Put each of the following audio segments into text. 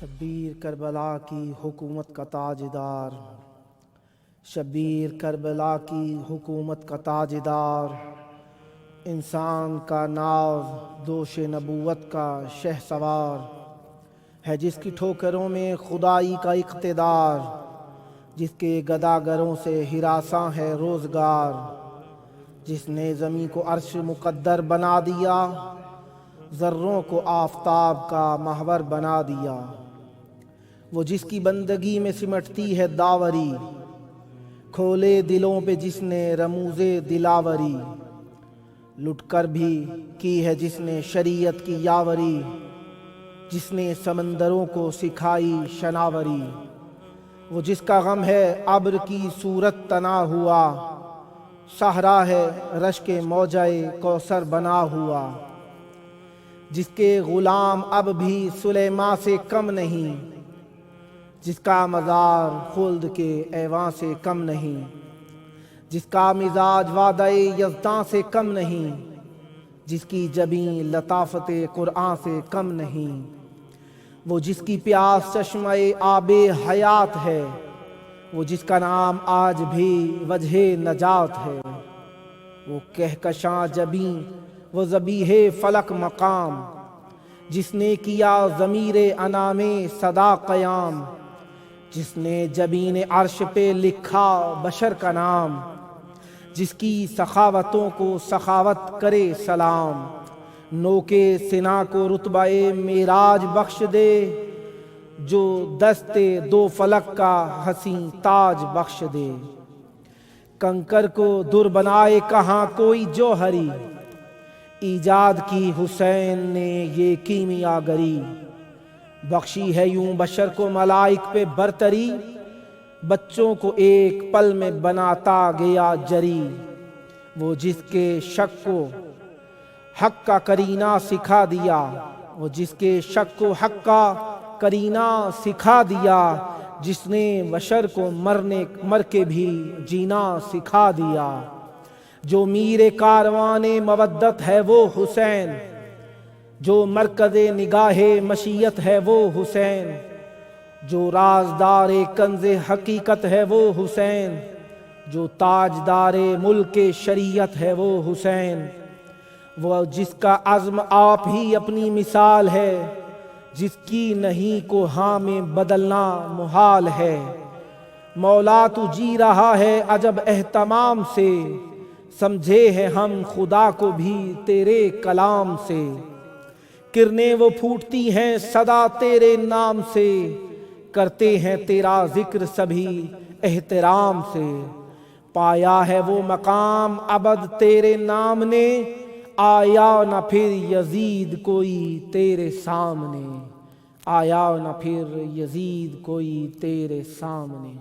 شبیر کربلا کی حکومت کا تاجدار، شبیر کربلا کی حکومت کا تاجدار، انسان کا ناز دوش نبوت کا شہسوار ہے، جس کی ٹھوکروں میں خدائی کا اقتدار، جس کے گداگروں سے ہراساں ہے روزگار، جس نے زمین کو عرش مقدر بنا دیا، ذروں کو آفتاب کا محور بنا دیا، وہ جس کی بندگی میں سمٹتی ہے داوری، کھولے دلوں پہ جس نے رموز دلاوری، لٹ کر بھی کی ہے جس نے شریعت کی یاوری، جس نے سمندروں کو سکھائی شناوری، وہ جس کا غم ہے ابر کی صورت تنا ہوا، صحرا ہے رشک موجۂ کوثر بنا ہوا، جس کے غلام اب بھی سلیمان سے کم نہیں، جس کا مزار خلد کے ایواں سے کم نہیں، جس کا مزاج وعدہ یزداں سے کم نہیں، جس کی جبیں لطافت قرآن سے کم نہیں، وہ جس کی پیاس چشمہ آب حیات ہے، وہ جس کا نام آج بھی وجہ نجات ہے، وہ کہکشاں جبیں وہ ذبیح فلک مقام، جس نے کیا ضمیر انا میں صدا قیام، جس نے جبین عرش پہ لکھا بشر کا نام، جس کی سخاوتوں کو سخاوت کرے سلام، نو کے سنا کو رتبہ معراج بخش دے، جو دست دو فلک کا حسین تاج بخش دے، کنکر کو در بنائے کہاں کوئی جوہری، ایجاد کی حسین نے یہ کیمیا گری، بخشی ہے یوں بشر کو ملائک پہ برتری، بچوں کو ایک پل میں بناتا گیا جری، وہ جس کے شک کو حق کا کرینہ سکھا دیا، وہ جس کے شک کو حق کا کرینہ سکھا دیا، جس نے بشر کو مر کے بھی جینا سکھا دیا، جو میر کاروان مودت ہے وہ حسین، جو مرکز نگاہ مشیت ہے وہ حسین، جو رازدار کنز حقیقت ہے وہ حسین، جو تاجدار ملک شریعت ہے وہ حسین، وہ جس کا عزم آپ ہی اپنی مثال ہے، جس کی نہیں کو ہاں میں بدلنا محال ہے، مولا تو جی رہا ہے عجب اہتمام سے، سمجھے ہیں ہم خدا کو بھی تیرے کلام سے، کرنیں وہ پھوٹتی ہیں صدا تیرے نام سے، کرتے ہیں تیرا ذکر سبھی احترام سے، پایا ہے وہ مقام ابد تیرے نام نے، آیا نہ پھر یزید کوئی تیرے سامنے، آیا نہ پھر یزید کوئی تیرے سامنے۔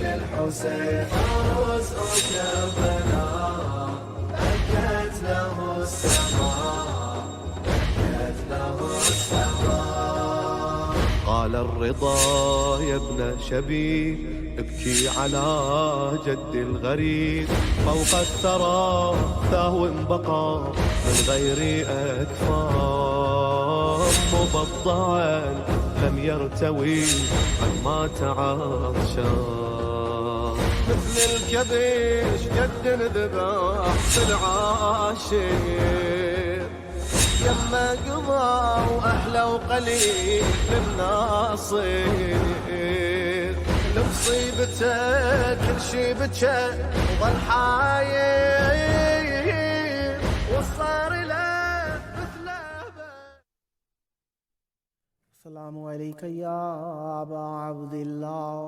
الحسين فوز وكربلاء بكت له السماء، بكت له السماء. قال الرضا يا ابن شبيب ابكي على جد الغريب، فوق الثرى ثاه بقى من غير أكفان، مبضعا لم يرتوي عما تعطشان، مثل الكبش قد انذبح في العاشر، يما قضى واحلى وقليل للناصر، لمصيبته كل شي بكى وظل حاير، وصار له مثل السلام علیکم یا ابا عبد اللہ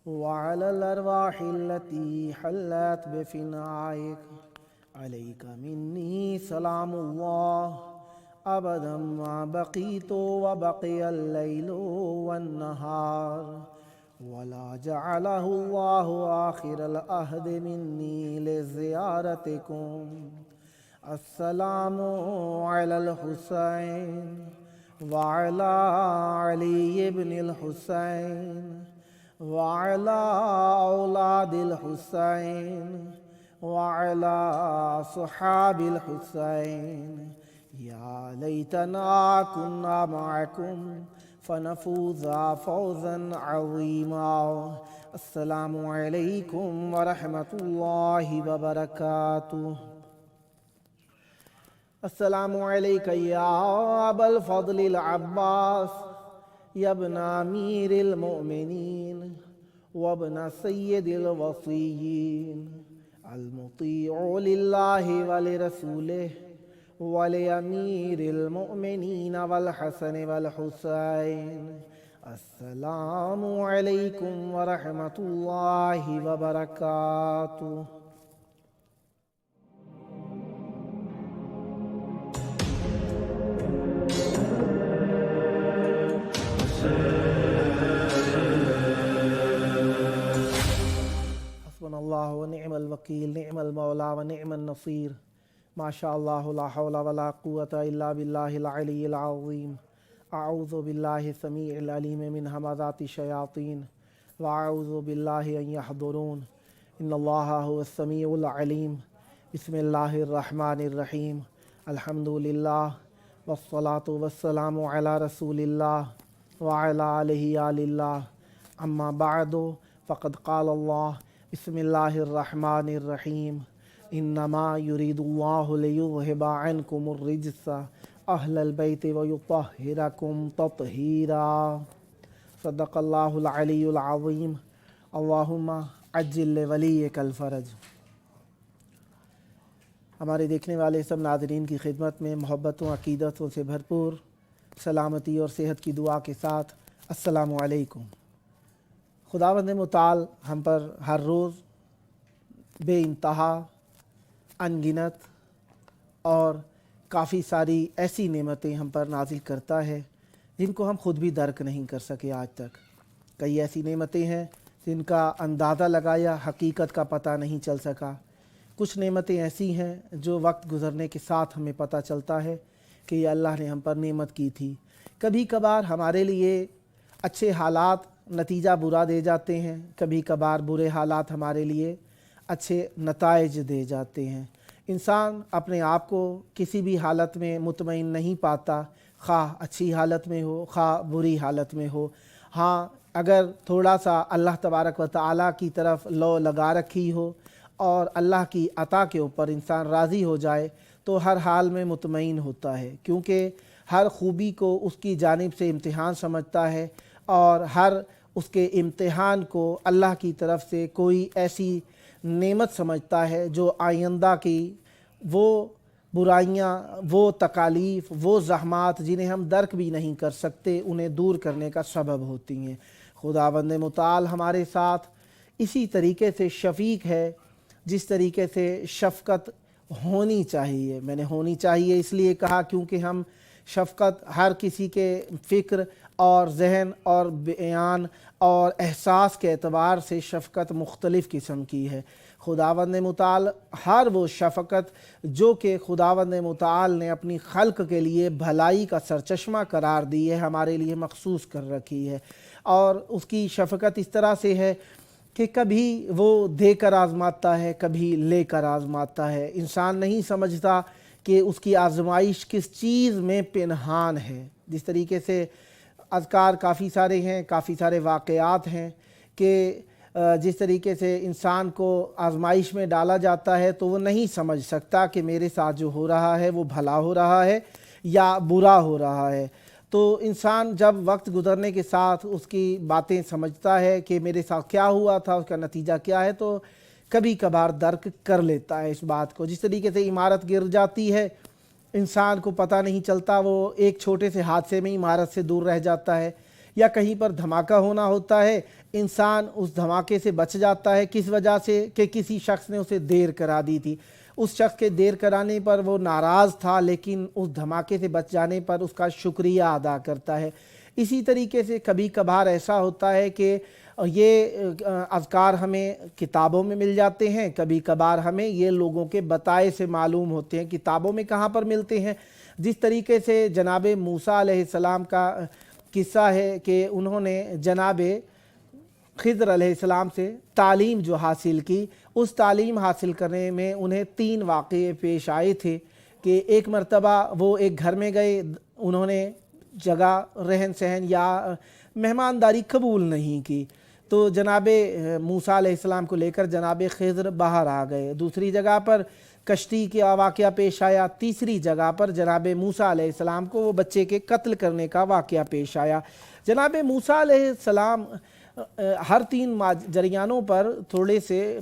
وعلى الارواح التي حلت بفنائك، عليك مني سلام الله ابدا ما بقيت وبقي الليل والنهار، ولا جعله الله آخر العهد مني لزيارتكم. السلام على الحسين وعلى علي بن الحسين وعلى أولاد الحسين وعلى صحاب الحسين يا ليتنا كنا معكم فنفوز فوزا عظيما. السلام عليكم ورحمة الله وبركاته. السلام عليك يا أبا الفضل العباس يا ابن أمير المؤمنين وابن سيد الوصيين المطيع لله ولرسوله ولأمير المؤمنين والحسن والحسين. السلام عليكم ورحمة الله وبركاته. حسبنا الله ونعم الوكيل نعم المولى ونعم النصير. ما شاء الله لا حول ولا قوة إلا بالله العلي العظيم. أعوذ بالله السميع العليم من همزات الشياطين وأعوذ بالله أن يحضرون. إن الله هو السميع العليم. بسم الله الرحمن الرحيم. الحمد لله والصلاة والسلام على رسول الله وعلى آله آل الله. أما بعد فقد قال الله بسم الله الرحمن الرحيم. إنما يريد الله ليذهب عنكم الرجس أهل البيت ويطهركم تطهيرا. صدق الله العلي العظيم. اللهم عجل لوليك الفرج. ہمارے دیکھنے والے سب ناظرین کی خدمت میں محبتوں عقیدتوں سے بھرپور سلامتی اور صحت کی دعا کے ساتھ السلام علیکم. خداوند متعال ہم پر ہر روز بے انتہا ان گنت اور کافی ساری ایسی نعمتیں ہم پر نازل کرتا ہے جن کو ہم خود بھی درک نہیں کر سکے آج تک. کئی ایسی نعمتیں ہیں جن کا اندازہ لگایا حقیقت کا پتہ نہیں چل سکا. کچھ نعمتیں ایسی ہیں جو وقت گزرنے کے ساتھ ہمیں پتہ چلتا ہے کہ یہ اللہ نے ہم پر نعمت کی تھی. کبھی کبھار ہمارے لیے اچھے حالات نتیجہ برا دے جاتے ہیں، کبھی کبھار برے حالات ہمارے لیے اچھے نتائج دے جاتے ہیں. انسان اپنے آپ کو کسی بھی حالت میں مطمئن نہیں پاتا، خواہ اچھی حالت میں ہو خواہ بری حالت میں ہو. ہاں اگر تھوڑا سا اللہ تبارک و تعالیٰ کی طرف لو لگا رکھی ہو اور اللہ کی عطا کے اوپر انسان راضی ہو جائے تو ہر حال میں مطمئن ہوتا ہے، کیونکہ ہر خوبی کو اس کی جانب سے امتحان سمجھتا ہے اور ہر اس کے امتحان کو اللہ کی طرف سے کوئی ایسی نعمت سمجھتا ہے جو آئندہ کی وہ برائیاں، وہ تکالیف، وہ زحمات جنہیں ہم درک بھی نہیں کر سکتے انہیں دور کرنے کا سبب ہوتی ہیں. خداوند متعال ہمارے ساتھ اسی طریقے سے شفیق ہے جس طریقے سے شفقت ہونی چاہیے. میں نے ہونی چاہیے اس لیے کہا کیونکہ ہم شفقت ہر کسی کے فکر اور ذہن اور بیان اور احساس کے اعتبار سے شفقت مختلف قسم کی ہے. خداوند متعال ہر وہ شفقت جو کہ خداوند متعال نے اپنی خلق کے لیے بھلائی کا سرچشمہ قرار دی ہے ہمارے لیے مخصوص کر رکھی ہے. اور اس کی شفقت اس طرح سے ہے کہ کبھی وہ دے کر آزماتا ہے، کبھی لے کر آزماتا ہے. انسان نہیں سمجھتا کہ اس کی آزمائش کس چیز میں پنہان ہے. جس طریقے سے اذکار کافی سارے ہیں، کافی سارے واقعات ہیں کہ جس طریقے سے انسان کو آزمائش میں ڈالا جاتا ہے تو وہ نہیں سمجھ سکتا کہ میرے ساتھ جو ہو رہا ہے وہ بھلا ہو رہا ہے یا برا ہو رہا ہے. تو انسان جب وقت گزرنے کے ساتھ اس کی باتیں سمجھتا ہے کہ میرے ساتھ کیا ہوا تھا، اس کا نتیجہ کیا ہے، تو کبھی کبھار درک کر لیتا ہے اس بات کو. جس طریقے سے عمارت گر جاتی ہے، انسان کو پتہ نہیں چلتا، وہ ایک چھوٹے سے حادثے میں عمارت سے دور رہ جاتا ہے، یا کہیں پر دھماکہ ہونا ہوتا ہے، انسان اس دھماکے سے بچ جاتا ہے. کس وجہ سے؟ کہ کسی شخص نے اسے دیر کرا دی تھی. اس شخص کے دیر کرانے پر وہ ناراض تھا، لیکن اس دھماکے سے بچ جانے پر اس کا شکریہ ادا کرتا ہے. اسی طریقے سے کبھی کبھار ایسا ہوتا ہے کہ یہ اذکار ہمیں کتابوں میں مل جاتے ہیں، کبھی کبھار ہمیں یہ لوگوں کے بتائے سے معلوم ہوتے ہیں. کتابوں میں کہاں پر ملتے ہیں؟ جس طریقے سے جناب موسیٰ علیہ السلام کا قصہ ہے کہ انہوں نے جناب خضر علیہ السلام سے تعلیم جو حاصل کی، اس تعلیم حاصل کرنے میں انہیں 3 واقعے پیش آئے تھے کہ ایک مرتبہ وہ ایک گھر میں گئے، انہوں نے جگہ رہن سہن یا مہمانداری قبول نہیں کی، تو جناب موسیٰ علیہ السلام کو لے کر جناب خضر باہر آ گئے۔ دوسری جگہ پر کشتی کا واقعہ پیش آیا، تیسری جگہ پر جناب موسیٰ علیہ السلام کو وہ بچے کے قتل کرنے کا واقعہ پیش آیا۔ جناب موسیٰ علیہ السلام ہر 3 جریانوں پر تھوڑے سے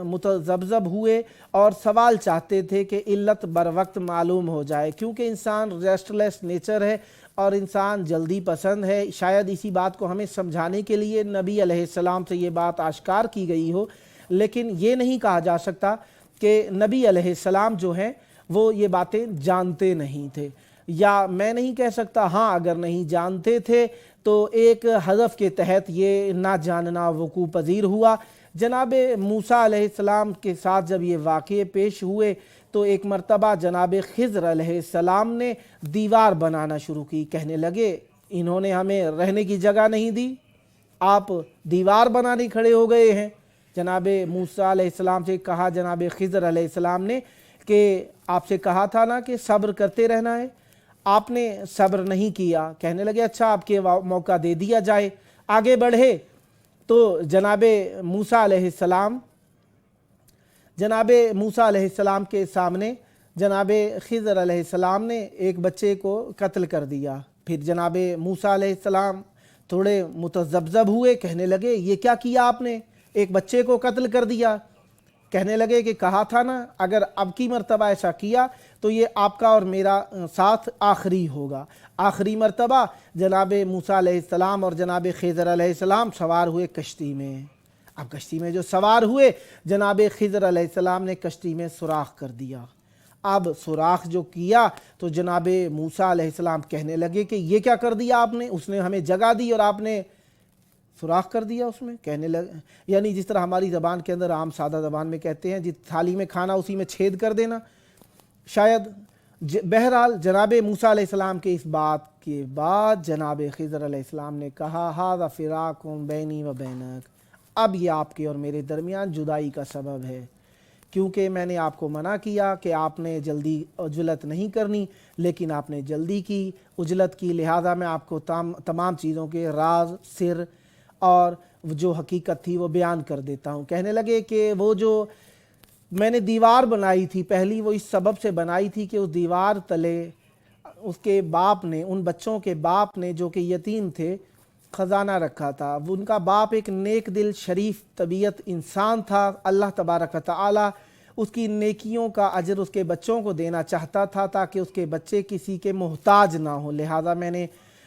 متذبذب ہوئے اور سوال چاہتے تھے کہ علت بر وقت معلوم ہو جائے، کیونکہ انسان ریسٹلیس نیچر ہے اور انسان جلدی پسند ہے۔ شاید اسی بات کو ہمیں سمجھانے کے لیے نبی علیہ السلام سے یہ بات آشکار کی گئی ہو، لیکن یہ نہیں کہا جا سکتا کہ نبی علیہ السلام جو ہیں وہ یہ باتیں جانتے نہیں تھے، یا میں نہیں کہہ سکتا ہاں اگر نہیں جانتے تھے تو ایک حذف کے تحت یہ نہ جاننا وقوع پذیر ہوا۔ جناب موسیٰ علیہ السلام کے ساتھ جب یہ واقعے پیش ہوئے تو ایک مرتبہ جناب خضر علیہ السلام نے دیوار بنانا شروع کی، کہنے لگے انہوں نے ہمیں رہنے کی جگہ نہیں دی، آپ دیوار بنانے کھڑے ہو گئے ہیں۔ جناب موسیٰ علیہ السلام سے کہا جناب خضر علیہ السلام نے کہ آپ سے کہا تھا نا کہ صبر کرتے رہنا ہے، آپ نے صبر نہیں کیا۔ کہنے لگے اچھا آپ کے موقع دے دیا جائے۔ آگے بڑھے تو جناب موسیٰ علیہ السلام کے سامنے جناب خضر علیہ السلام نے ایک بچے کو قتل کر دیا۔ پھر جناب موسیٰ علیہ السلام تھوڑے متذبذب ہوئے، کہنے لگے یہ کیا کیا آپ نے، ایک بچے کو قتل کر دیا۔ کہنے لگے کہ کہا تھا نا اگر اب کی مرتبہ ایسا کیا تو یہ آپ کا اور میرا ساتھ آخری ہوگا۔ آخری مرتبہ جناب موسیٰ علیہ السلام اور جناب خضر علیہ السلام سوار ہوئے کشتی میں۔ اب کشتی میں جو سوار ہوئے، جناب خضر علیہ السلام نے کشتی میں سوراخ کر دیا۔ اب سوراخ جو کیا تو جناب موسیٰ علیہ السلام کہنے لگے کہ یہ کیا کر دیا آپ نے، اس نے ہمیں جگہ دی اور آپ نے سوراخ کر دیا اس میں۔ کہنے لگے یعنی جس طرح ہماری زبان کے اندر عام سادہ زبان میں کہتے ہیں جس تھالی میں کھانا اسی میں چھید کر دینا، شاید۔ بہرحال جناب موسیٰ علیہ السلام کے اس بات کے بعد جناب خضر علیہ السلام نے کہا ھذا فراق بینی و بینک، اب یہ آپ کے اور میرے درمیان جدائی کا سبب ہے، کیونکہ میں نے آپ کو منع کیا کہ آپ نے جلدی عجلت نہیں کرنی، لیکن آپ نے جلدی کی، عجلت کی، لہذا میں آپ کو تمام چیزوں کے راز، سر اور جو حقیقت تھی وہ بیان کر دیتا ہوں۔ کہنے لگے کہ وہ جو میں نے دیوار بنائی تھی پہلی، وہ اس سبب سے بنائی تھی کہ اس دیوار تلے اس کے باپ نے، ان بچوں کے باپ نے جو کہ یتیم تھے، خزانہ رکھا تھا۔ وہ ان کا باپ ایک نیک دل شریف طبیعت انسان تھا، اللہ تبارک و تعالی اس کی نیکیوں کا اجر اس کے بچوں کو دینا چاہتا تھا تاکہ اس کے بچے کسی کے محتاج نہ ہوں، لہذا میں نے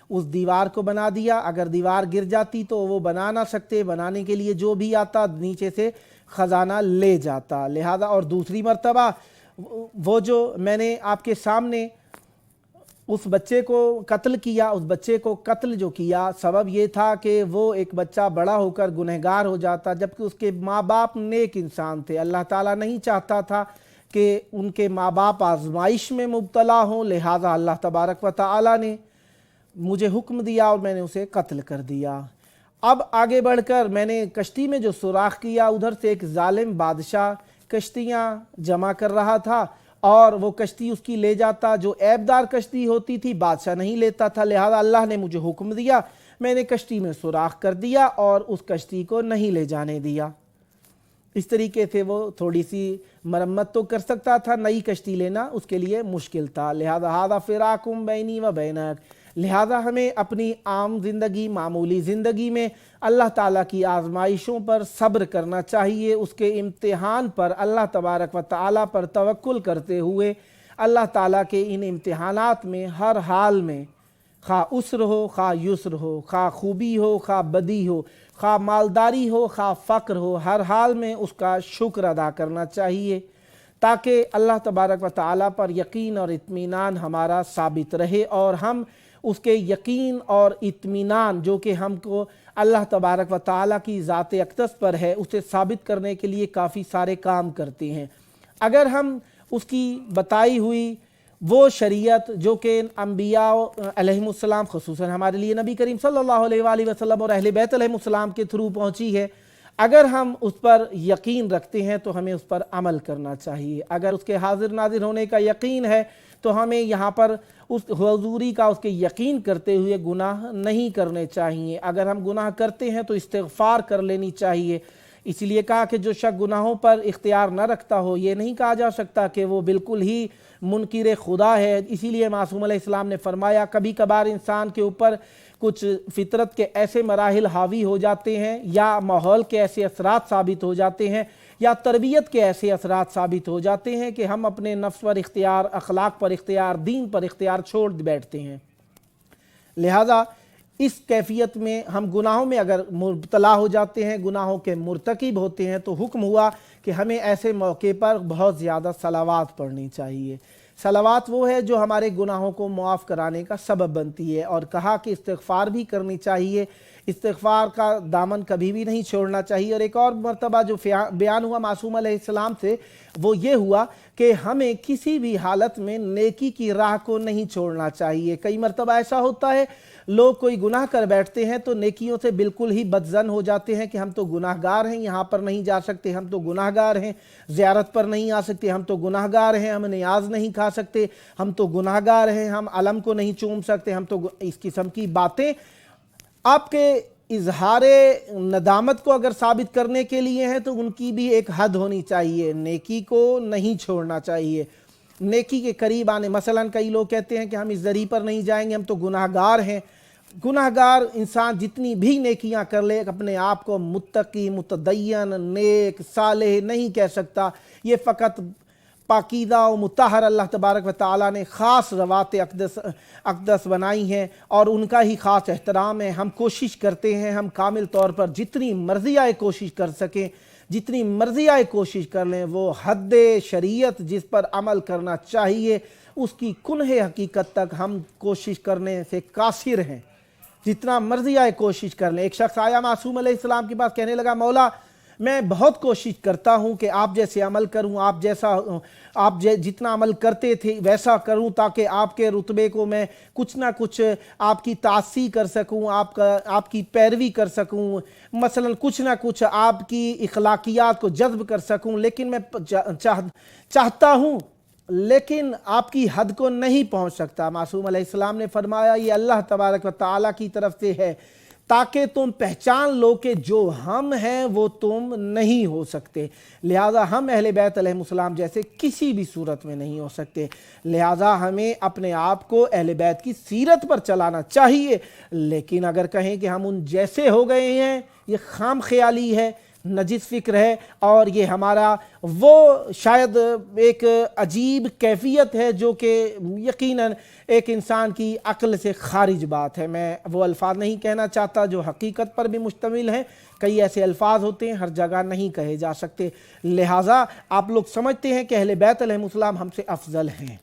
اس دیوار کو بنا دیا۔ اگر دیوار گر جاتی تو وہ بنا نہ سکتے، بنانے کے لیے جو بھی آتا نیچے سے خزانہ لے جاتا، لہذا۔ اور دوسری مرتبہ وہ جو میں نے آپ کے سامنے اس بچے کو قتل کیا، اس بچے کو قتل جو کیا سبب یہ تھا کہ وہ ایک بچہ بڑا ہو کر گنہگار ہو جاتا، جبکہ اس کے ماں باپ نیک انسان تھے۔ اللہ تعالیٰ نہیں چاہتا تھا کہ ان کے ماں باپ آزمائش میں مبتلا ہوں، لہذا اللہ تبارک و تعالیٰ نے مجھے حکم دیا اور میں نے اسے قتل کر دیا۔ اب آگے بڑھ کر میں نے کشتی میں جو سوراخ کیا، ادھر سے ایک ظالم بادشاہ کشتیاں جمع کر رہا تھا اور وہ کشتی اس کی لے جاتا، جو عیبدار کشتی ہوتی تھی بادشاہ نہیں لیتا تھا، لہذا اللہ نے مجھے حکم دیا، میں نے کشتی میں سوراخ کر دیا اور اس کشتی کو نہیں لے جانے دیا۔ اس طریقے سے وہ تھوڑی سی مرمت تو کر سکتا تھا، نئی کشتی لینا اس کے لیے مشکل تھا، لہذا ھذا فراق بینی و بینک۔ لہذا ہمیں اپنی عام زندگی، معمولی زندگی میں اللہ تعالیٰ کی آزمائشوں پر صبر کرنا چاہیے، اس کے امتحان پر اللہ تبارک و تعالیٰ پر توکل کرتے ہوئے اللہ تعالیٰ کے ان امتحانات میں ہر حال میں، خواہ عسر ہو خواہ یسر ہو، خواہ خوبی ہو خواہ بدی ہو، خواہ مالداری ہو خواہ فقر ہو، ہر حال میں اس کا شکر ادا کرنا چاہیے تاکہ اللہ تبارک و تعالیٰ پر یقین اور اطمینان ہمارا ثابت رہے اور ہم اس کے یقین اور اطمینان جو کہ ہم کو اللہ تبارک و تعالیٰ کی ذات اقدس پر ہے اسے ثابت کرنے کے لیے کافی سارے کام کرتے ہیں۔ اگر ہم اس کی بتائی ہوئی وہ شریعت جو کہ انبیاء علیہم خصوصاً ہمارے لیے نبی کریم صلی اللہ علیہ وسلم اور اہل بیت علیہم السلام کے تھرو پہنچی ہے، اگر ہم اس پر یقین رکھتے ہیں تو ہمیں اس پر عمل کرنا چاہیے۔ اگر اس کے حاضر ناظر ہونے کا یقین ہے تو ہمیں یہاں پر اس حضوری کا اس کے یقین کرتے ہوئے گناہ نہیں کرنے چاہیے۔ اگر ہم گناہ کرتے ہیں تو استغفار کر لینی چاہیے۔ اس لیے کہا کہ جو شخص گناہوں پر اختیار نہ رکھتا ہو، یہ نہیں کہا جا سکتا کہ وہ بالکل ہی منکر خدا ہے۔ اسی لیے معصوم علیہ السلام نے فرمایا کبھی کبھار انسان کے اوپر کچھ فطرت کے ایسے مراحل حاوی ہو جاتے ہیں، یا ماحول کے ایسے اثرات ثابت ہو جاتے ہیں، یا تربیت کے ایسے اثرات ثابت ہو جاتے ہیں کہ ہم اپنے نفس پر اختیار، اخلاق پر اختیار، دین پر اختیار چھوڑ بیٹھتے ہیں۔ لہذا اس کیفیت میں ہم گناہوں میں اگر مبتلا ہو جاتے ہیں، گناہوں کے مرتکب ہوتے ہیں، تو حکم ہوا کہ ہمیں ایسے موقع پر بہت زیادہ صلوات پڑھنی چاہیے۔ صلوات وہ ہے جو ہمارے گناہوں کو معاف کرانے کا سبب بنتی ہے، اور کہا کہ استغفار بھی کرنی چاہیے، استغفار کا دامن کبھی بھی نہیں چھوڑنا چاہیے۔ اور ایک اور مرتبہ جو بیان ہوا معصوم علیہ السلام سے وہ یہ ہوا کہ ہمیں کسی بھی حالت میں نیکی کی راہ کو نہیں چھوڑنا چاہیے۔ کئی مرتبہ ایسا ہوتا ہے لوگ کوئی گناہ کر بیٹھتے ہیں تو نیکیوں سے بالکل ہی بدظن ہو جاتے ہیں کہ ہم تو گناہ گار ہیں، یہاں پر نہیں جا سکتے، ہم تو گناہ گار ہیں، زیارت پر نہیں آ سکتے، ہم تو گناہ گار ہیں، ہم نیاز نہیں کھا سکتے، ہم تو گناہ گار ہیں، ہم علم کو نہیں چوم سکتے، ہم تو اس قسم کی باتیں آپ کے اظہار ندامت کو اگر ثابت کرنے کے لیے ہیں تو ان کی بھی ایک حد ہونی چاہیے۔ نیکی کو نہیں چھوڑنا چاہیے، نیکی کے قریب آنے۔ مثلا کئی لوگ کہتے ہیں کہ ہم اس ذریعے پر نہیں جائیں گے، ہم تو گناہ گار ہیں۔ گناہ گار انسان جتنی بھی نیکیاں کر لے اپنے آپ کو متقی، متدین، نیک، صالح نہیں کہہ سکتا۔ یہ فقط پاکیزہ و مطہر اللہ تبارک و تعالیٰ نے خاص روات اقدس بنائی ہیں اور ان کا ہی خاص احترام ہے۔ ہم کوشش کرتے ہیں، ہم کامل طور پر جتنی مرضی آئے کوشش کر سکیں، جتنی مرضی آئے کوشش کر لیں، وہ حد شریعت جس پر عمل کرنا چاہیے اس کی کنہ حقیقت تک ہم کوشش کرنے سے قاصر ہیں۔ جتنا مرضی آئے کوشش کر لیں۔ ایک شخص آیا معصوم علیہ السلام کے پاس، کہنے لگا مولا میں بہت کوشش کرتا ہوں کہ آپ جیسے عمل کروں، آپ جتنا عمل کرتے تھے ویسا کروں تاکہ آپ کے رتبے کو میں کچھ نہ کچھ آپ کی تعصیح کر سکوں، آپ کی پیروی کر سکوں، مثلا کچھ نہ کچھ آپ کی اخلاقیات کو جذب کر سکوں، لیکن میں چاہتا ہوں لیکن آپ کی حد کو نہیں پہنچ سکتا۔ معصوم علیہ السلام نے فرمایا یہ اللہ تبارک و تعالیٰ کی طرف سے ہے تاکہ تم پہچان لو کہ جو ہم ہیں وہ تم نہیں ہو سکتے، لہٰذا ہم اہل بیت علیہ السلام جیسے کسی بھی صورت میں نہیں ہو سکتے، لہٰذا ہمیں اپنے آپ کو اہل بیت کی سیرت پر چلانا چاہیے۔ لیکن اگر کہیں کہ ہم ان جیسے ہو گئے ہیں، یہ خام خیالی ہے، نجس فکر ہے، اور یہ ہمارا وہ شاید ایک عجیب کیفیت ہے جو کہ یقیناً ایک انسان کی عقل سے خارج بات ہے۔ میں وہ الفاظ نہیں کہنا چاہتا جو حقیقت پر بھی مشتمل ہیں، کئی ایسے الفاظ ہوتے ہیں ہر جگہ نہیں کہے جا سکتے، لہٰذا آپ لوگ سمجھتے ہیں کہ اہل بیت علیہ السلام ہم سے افضل ہیں،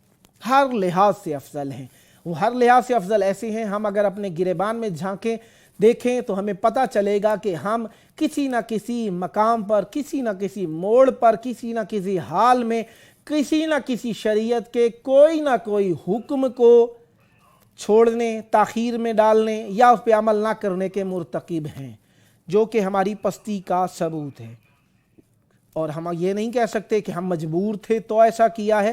ہر لحاظ سے افضل ہیں، وہ ہر لحاظ سے افضل ایسے ہیں۔ ہم اگر اپنے گریبان میں جھانکیں دیکھیں تو ہمیں پتہ چلے گا کہ ہم کسی نہ کسی مقام پر، کسی نہ کسی موڑ پر، کسی نہ کسی حال میں، کسی نہ کسی شریعت کے کوئی نہ کوئی حکم کو چھوڑنے، تاخیر میں ڈالنے یا اس پہ عمل نہ کرنے کے مرتکب ہیں، جو کہ ہماری پستی کا ثبوت ہے۔ اور ہم یہ نہیں کہہ سکتے کہ ہم مجبور تھے تو ایسا کیا ہے۔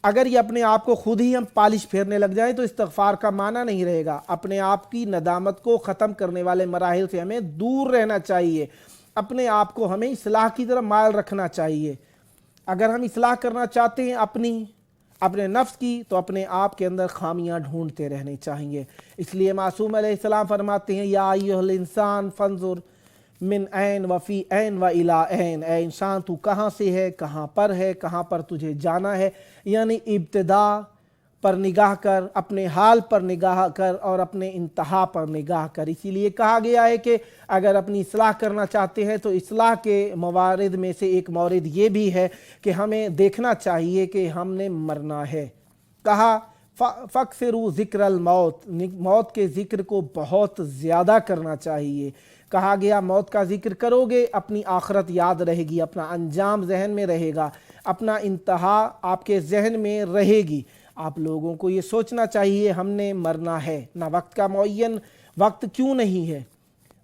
اگر یہ اپنے آپ کو خود ہی ہم پالش پھیرنے لگ جائیں تو استغفار کا معنی نہیں رہے گا۔ اپنے آپ کی ندامت کو ختم کرنے والے مراحل سے ہمیں دور رہنا چاہیے، اپنے آپ کو ہمیں اصلاح کی طرف مائل رکھنا چاہیے۔ اگر ہم اصلاح کرنا چاہتے ہیں اپنے نفس کی تو اپنے آپ کے اندر خامیاں ڈھونڈتے رہنے چاہیے۔ اس لیے معصوم علیہ السلام فرماتے ہیں یا ایھا الانسان فانظر من این و فی این و الی این، اے انسان تو کہاں سے ہے، کہاں پر ہے، کہاں پر تجھے جانا ہے، یعنی ابتدا پر نگاہ کر، اپنے حال پر نگاہ کر اور اپنے انتہا پر نگاہ کر۔ اسی لیے کہا گیا ہے کہ اگر اپنی اصلاح کرنا چاہتے ہیں تو اصلاح کے موارد میں سے ایک مورد یہ بھی ہے کہ ہمیں دیکھنا چاہیے کہ ہم نے مرنا ہے۔ کہا فَاكْثِرُوا ذِكْرَ الموت، موت کے ذکر کو بہت زیادہ کرنا چاہیے۔ کہا گیا موت کا ذکر کرو گے اپنی آخرت یاد رہے گی، اپنا انجام ذہن میں رہے گا، اپنا انتہا آپ کے ذہن میں رہے گی۔ آپ لوگوں کو یہ سوچنا چاہیے ہم نے مرنا ہے، نہ وقت کا معین وقت کیوں نہیں ہے،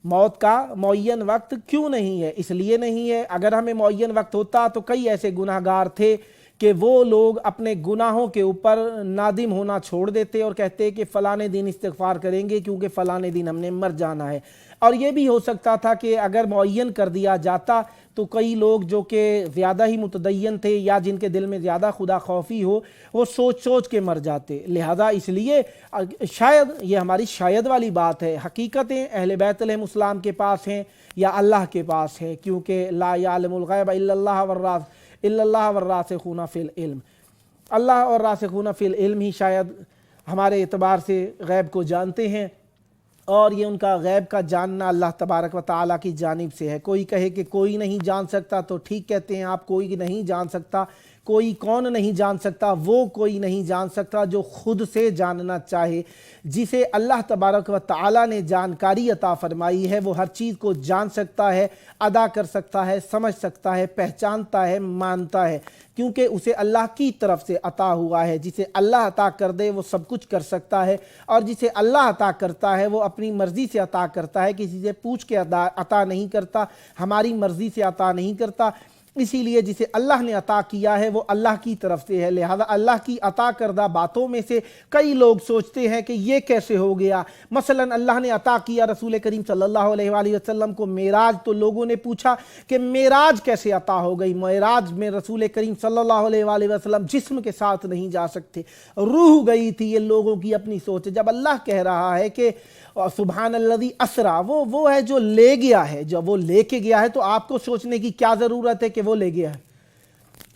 موت کا معین وقت کیوں نہیں ہے؟ اس لیے نہیں ہے، اگر ہمیں معین وقت ہوتا تو کئی ایسے گناہ گار تھے کہ وہ لوگ اپنے گناہوں کے اوپر نادم ہونا چھوڑ دیتے اور کہتے کہ فلانے دن استغفار کریں گے کیونکہ فلانے دن ہم نے مر جانا ہے۔ اور یہ بھی ہو سکتا تھا کہ اگر معین کر دیا جاتا تو کئی لوگ جو کہ زیادہ ہی متدین تھے یا جن کے دل میں زیادہ خدا خوفی ہو وہ سوچ سوچ کے مر جاتے۔ لہذا اس لیے شاید یہ ہماری شاید والی بات ہے، حقیقتیں اہل بیت علیہ السلام کے پاس ہیں یا اللہ کے پاس ہے، کیونکہ لا یعلم الغیب الا اللہ والراسخون فی العلم، اللہ اور راسخون فی العلم ہی شاید ہمارے اعتبار سے غیب کو جانتے ہیں، اور یہ ان کا غیب کا جاننا اللہ تبارک و تعالیٰ کی جانب سے ہے۔ کوئی کہے کہ کوئی نہیں جان سکتا تو ٹھیک کہتے ہیں آپ، کوئی نہیں جان سکتا، کوئی کون نہیں جان سکتا؟ وہ کوئی نہیں جان سکتا جو خود سے جاننا چاہے، جسے اللہ تبارک و تعالیٰ نے جانکاری عطا فرمائی ہے، وہ ہر چیز کو جان سکتا ہے، ادا کر سکتا ہے، سمجھ سکتا ہے، پہچانتا ہے، مانتا ہے، کیونکہ اسے اللہ کی طرف سے عطا ہوا ہے۔ جسے اللہ عطا کر دے وہ سب کچھ کر سکتا ہے، اور جسے اللہ عطا کرتا ہے وہ اپنی مرضی سے عطا کرتا ہے، کسی سے پوچھ کے عطا نہیں کرتا، ہماری مرضی سے عطا نہیں کرتا۔ اسی لیے جسے اللہ نے عطا کیا ہے وہ اللہ کی طرف سے ہے، لہذا اللہ کی عطا کردہ باتوں میں سے کئی لوگ سوچتے ہیں کہ یہ کیسے ہو گیا۔ مثلا اللہ نے عطا کیا رسول کریم صلی اللہ علیہ وآلہ وسلم کو معراج، تو لوگوں نے پوچھا کہ معراج کیسے عطا ہو گئی؟ معراج میں رسول کریم صلی اللہ علیہ وآلہ وسلم جسم کے ساتھ نہیں جا سکتے، روح گئی تھی۔ یہ لوگوں کی اپنی سوچ ہے۔ جب اللہ کہہ رہا ہے کہ سبحان الذی اسرا، وہ ہے جو لے گیا ہے، جب وہ لے کے گیا ہے تو آپ کو سوچنے کی کیا ضرورت ہے کہ وہ لے گیا ہے؟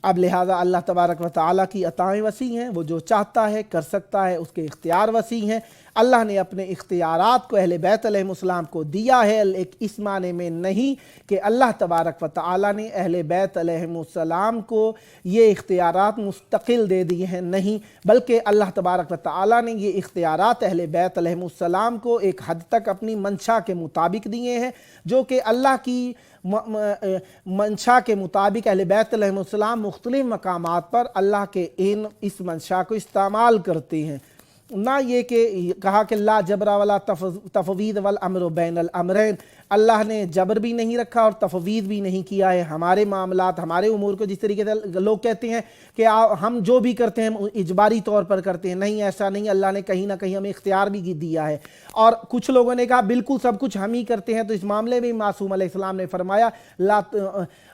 اب لہٰذا اللہ تبارک و تعالیٰ کی عطائیں وسیع ہیں، وہ جو چاہتا ہے کر سکتا ہے، اس کے اختیار وسیع ہیں۔ اللہ نے اپنے اختیارات کو اہل بیت علیہ السلام کو دیا ہے، ایک اس معنی میں نہیں کہ اللہ تبارک و تعالیٰ نے اہل بیت علیہ السلام کو یہ اختیارات مستقل دے دیے ہیں، نہیں، بلکہ اللہ تبارک و تعالیٰ نے یہ اختیارات اہل بیت علیہ السلام کو ایک حد تک اپنی منشا کے مطابق دیے ہیں، جو کہ اللہ کی منشا کے مطابق اہل بیت علیہ السلام مختلف مقامات پر اللہ کے اس منشا کو استعمال کرتے ہیں۔ نہ یہ کہ کہا کہ لا جبر ولا تفویض والامر بین الامرین، اللہ نے جبر بھی نہیں رکھا اور تفویض بھی نہیں کیا ہے ہمارے معاملات، ہمارے امور کو۔ جس طریقے سے لوگ کہتے ہیں کہ ہم جو بھی کرتے ہیں ہم اجباری طور پر کرتے ہیں، نہیں، ایسا نہیں، اللہ نے کہیں نہ کہیں ہمیں اختیار بھی دیا ہے۔ اور کچھ لوگوں نے کہا بالکل سب کچھ ہم ہی کرتے ہیں، تو اس معاملے میں معصوم علیہ السلام نے فرمایا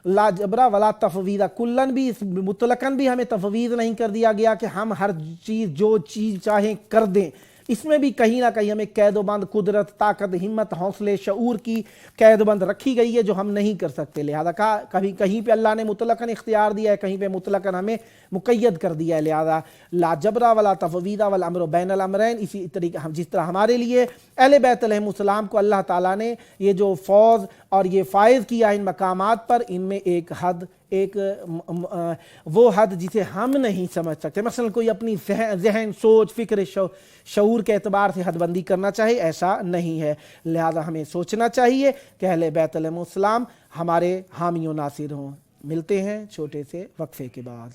لا جبرا ولا تفویض، کلن بھی مطلقاً بھی ہمیں تفویض نہیں کر دیا گیا کہ ہم ہر چیز جو چیز چاہیں کر دیں، اس میں بھی کہیں نہ کہیں ہمیں قید و بند، قدرت، طاقت، ہمت، حوصلے، شعور کی قید و بند رکھی گئی ہے جو ہم نہیں کر سکتے۔ لہذا کہیں پہ اللہ نے مطلقاً اختیار دیا ہے، کہیں پہ مطلقاً ہمیں مقید کر دیا ہے۔ لہذا لا جبرا ولا تفویض والامر بین الامرین، اسی طریقے جس طرح ہمارے لیے اہل بیت علیہ السلام کو اللہ تعالیٰ نے یہ جو فوز اور یہ فائز کیا ان مقامات پر، ان میں ایک حد، وہ حد جسے ہم نہیں سمجھ سکتے۔ مثلا کوئی اپنی ذہن، سوچ، فکر، شعور کے اعتبار سے حد بندی کرنا چاہے، ایسا نہیں ہے۔ لہذا ہمیں سوچنا چاہیے کہ اہل بیت علیہ السلام ہمارے حامی و ناصر ہوں۔ ملتے ہیں چھوٹے سے وقفے کے بعد۔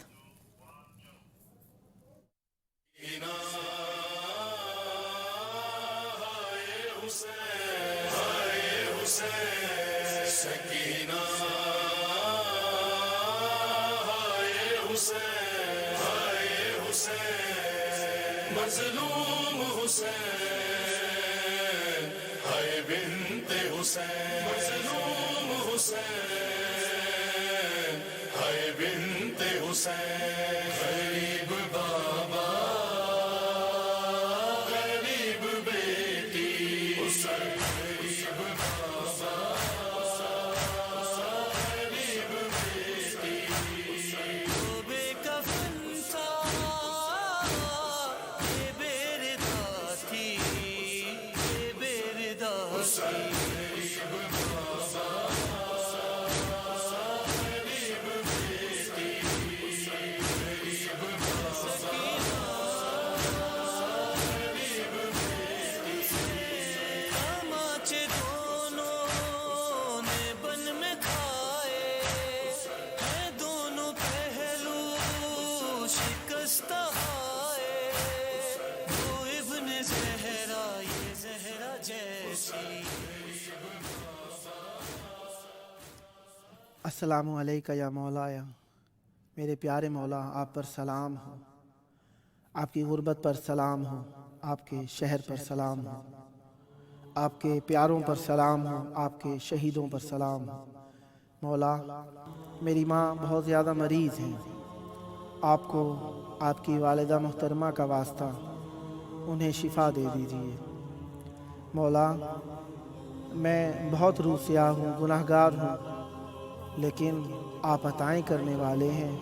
مظلوم حسین، ہائے بنت حسین، مظلوم حسین، ہائے بنت حسین، غریب بابا، غریب بیٹی حسین، غریب بابا، غریب بیٹی حسین، وہ بے کفن تھا، السلام علیکم یا مولایا، میرے پیارے مولا آپ پر سلام ہو، آپ کی غربت پر سلام ہو، آپ کے شہر پر سلام ہو، آپ کے پیاروں پر سلام ہو، آپ کے شہیدوں پر سلام ہو۔ مولا میری ماں بہت زیادہ مریض ہیں، آپ کو آپ کی والدہ محترمہ کا واسطہ انہیں شفا دے دیجیے۔ مولا میں بہت روسیاہ ہوں، گناہ گار ہوں، لیکن آپ عطائیں کرنے والے ہیں،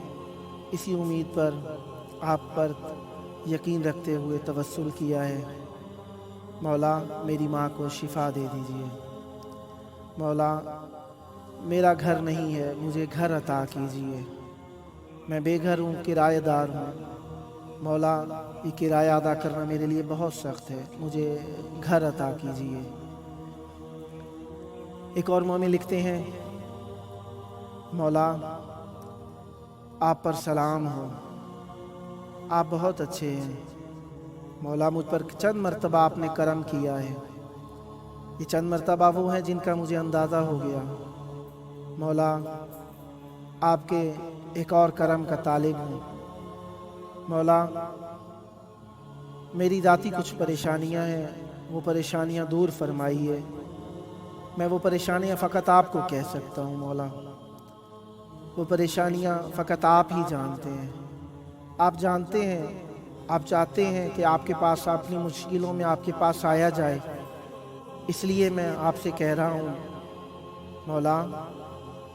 اسی امید پر آپ پر یقین رکھتے ہوئے توسل کیا ہے۔ مولا میری ماں کو شفا دے دیجیے۔ مولا میرا گھر نہیں ہے، مجھے گھر عطا کیجیے، میں بے گھر ہوں، کرایہ دار ہوں۔ مولا یہ کرایہ ادا کرنا میرے لیے بہت سخت ہے، مجھے گھر عطا کیجیے۔ ایک اور مومن لکھتے ہیں، مولا آپ پر سلام ہو، آپ بہت اچھے ہیں۔ مولا مجھ پر چند مرتبہ آپ نے کرم کیا ہے، یہ چند مرتبہ وہ ہیں جن کا مجھے اندازہ ہو گیا۔ مولا آپ کے ایک اور کرم کا طالب ہوں۔ مولا میری ذاتی کچھ پریشانیاں ہیں، وہ پریشانیاں دور فرمائیے۔ میں وہ پریشانیاں فقط آپ کو کہہ سکتا ہوں۔ مولا وہ پریشانیاں فقط آپ ہی جانتے ہیں، آپ جانتے ہیں، آپ چاہتے ہیں کہ آپ کے پاس اپنی مشکلوں میں آپ کے پاس آیا جائے، اس لیے میں آپ سے کہہ رہا ہوں مولا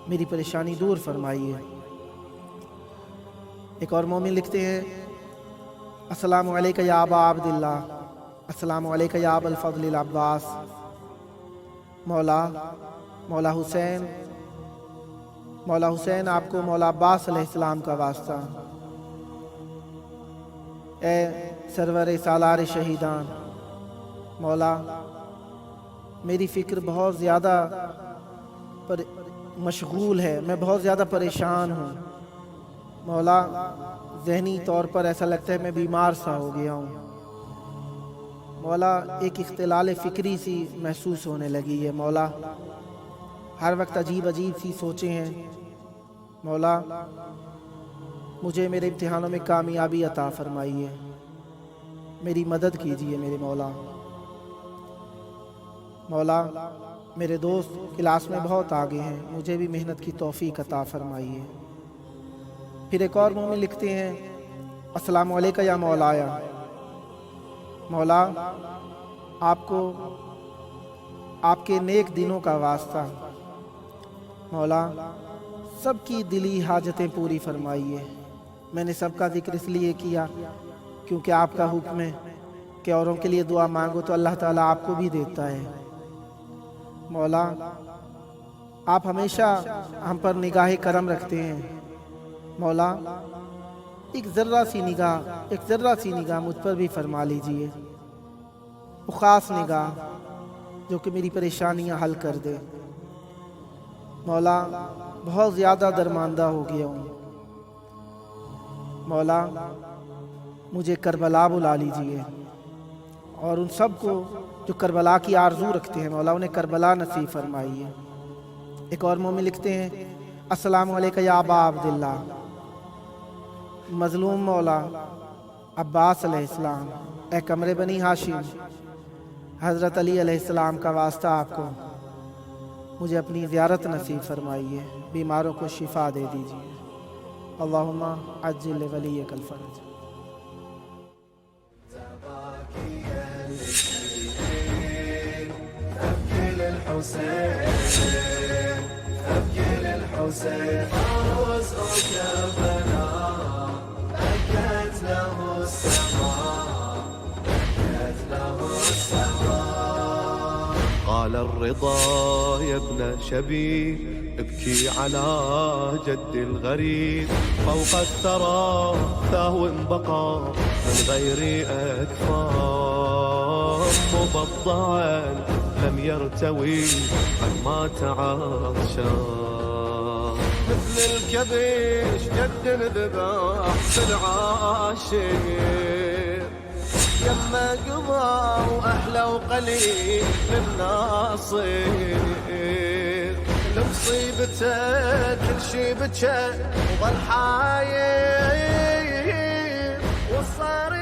میری پریشانی دور فرمائیے۔ ایک اور مومن لکھتے ہیں، السلام علیکم یا ابا عبداللہ، السلام علیکم یا ابا الفضل العباس۔ مولا حسین آپ کو مولا عباس علیہ السلام کا واسطہ، اے سرور سالار شہیدان۔ مولا میری فکر بہت زیادہ مشغول ہے، میں بہت زیادہ پریشان ہوں۔ مولا ذہنی طور پر ایسا لگتا ہے میں بیمار سا ہو گیا ہوں۔ مولا ایک اختلال فکری سی محسوس ہونے لگی ہے۔ مولا ہر وقت عجیب سی سوچیں ہیں۔ مولا مجھے میرے امتحانوں میں کامیابی عطا فرمائیے، میری مدد کیجیے میرے مولا۔ مولا میرے دوست کلاس میں بہت آگے ہیں، مجھے بھی محنت کی توفیق عطا فرمائیے۔ پھر ایک اور مومن لکھتے ہیں، السلام علیکم یا مولایا، مولا آپ کو آپ کے نیک دنوں کا واسطہ، مولا سب کی دلی حاجتیں پوری فرمائیے۔ میں نے سب کا ذکر اس لیے کیا کیونکہ آپ کا حکم ہے کہ اوروں کے لیے دعا مانگو تو اللہ تعالیٰ آپ کو بھی دیتا ہے۔ مولا آپ ہمیشہ ہم پر نگاہ کرم رکھتے ہیں۔ مولا ایک ذرہ سی نگاہ مجھ پر بھی فرما لیجئے، وہ خاص نگاہ جو کہ میری پریشانیاں حل کر دے۔ مولا بہت زیادہ درماندہ ہو گیا ہوں۔ مولا مجھے کربلا بلا لیجئے، اور ان سب کو جو کربلا کی آرزو رکھتے ہیں مولا انہیں کربلا نصیب فرمائیے۔ ایک اور مومن لکھتے ہیں، السلام علیکم یا ابا عبداللہ، مظلوم مولا عباس علیہ السلام، اے قمر بنی ہاشم، حضرت علی علیہ السلام کا واسطہ آپ کو، مجھے اپنی زیارت نصیب فرمائیے، بیماروں کو شفا دے دیجیے۔ اللہم عجل ولیک الفرج۔ أبكي للحسين فوز كربلاء، بكت له السماء، بكت له السماء. قال الرضا يا ابن شبيب ابكي على جد الغريب، فوق الثرى ثاو بقى من غير أكفار، مبضعا لم يرتوي عن ما تعطشان، مثل الكبش جد ذبح في العاشر، يما قضى واحلى وقليل للناصر، المصيبة بكى كل شي بكى وظل حاير وصار